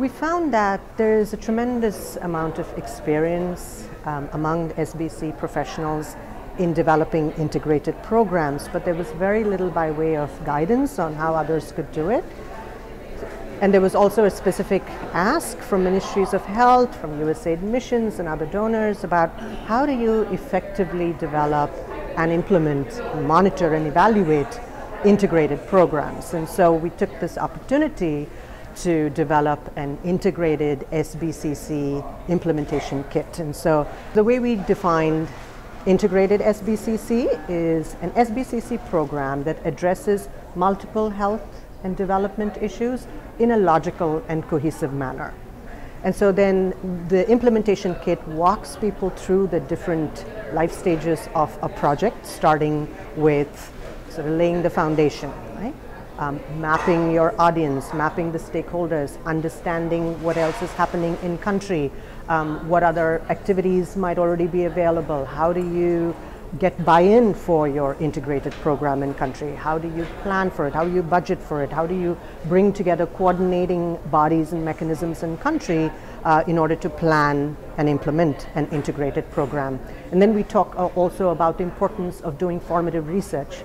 We found that there is a tremendous amount of experience among SBC professionals in developing integrated programs, but there was very little by way of guidance on how others could do it. And there was also a specific ask from ministries of health, from USAID missions and other donors about how do you effectively develop and implement, monitor and evaluate integrated programs. And so we took this opportunity to develop an integrated SBCC implementation kit. And so the way we defined integrated SBCC is an SBCC program that addresses multiple health and development issues in a logical and cohesive manner. And so then the implementation kit walks people through the different life stages of a project, starting with sort of laying the foundation, right? Mapping your audience, mapping the stakeholders, understanding what else is happening in country, what other activities might already be available, how do you get buy-in for your integrated program in country, how do you plan for it, how do you budget for it, how do you bring together coordinating bodies and mechanisms in country in order to plan and implement an integrated program. And then we talk also about the importance of doing formative research.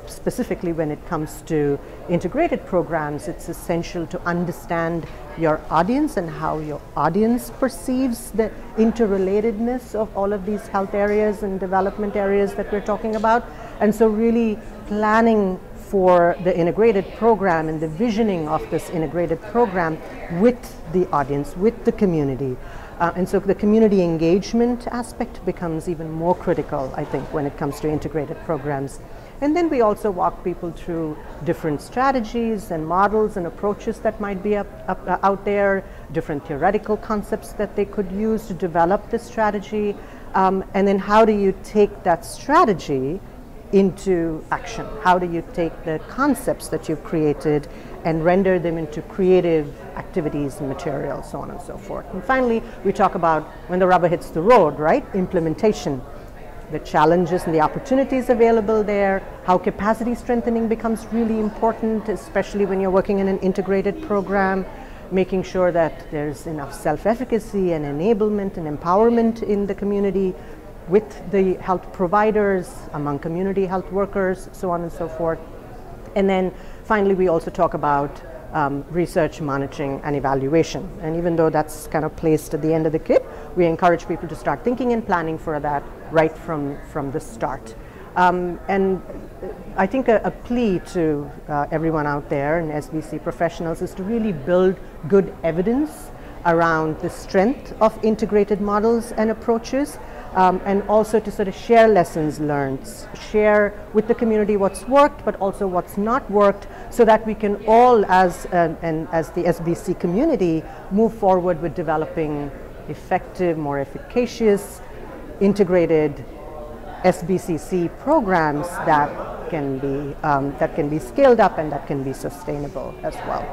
Specifically when it comes to integrated programs, it's essential to understand your audience and how your audience perceives the interrelatedness of all of these health areas and development areas that we're talking about. And so really planning for the integrated program and the visioning of this integrated program with the audience, with the community. And so the community engagement aspect becomes even more critical, I think, when it comes to integrated programs. And then we also walk people through different strategies and models and approaches that might be out there, different theoretical concepts that they could use to develop this strategy, and then how do you take that strategy into action? How do you take the concepts that you've created and render them into creative activities and materials, so on and so forth. And finally, we talk about when the rubber hits the road, right? Implementation. The challenges and the opportunities available there, how capacity strengthening becomes really important, especially when you're working in an integrated program, making sure that there's enough self-efficacy and enablement and empowerment in the community with the health providers, among community health workers, so on and so forth. And then finally, we also talk about research, monitoring, and evaluation. And even though that's kind of placed at the end of the kit, we encourage people to start thinking and planning for that right from the start. And I think a plea to everyone out there and SBC professionals is to really build good evidence around the strength of integrated models and approaches, and also to sort of share lessons learned, share with the community what's worked, but also what's not worked, so that we can all, as the SBC community, move forward with developing effective, more efficacious, integrated SBCC programs that can be scaled up and that can be sustainable as well.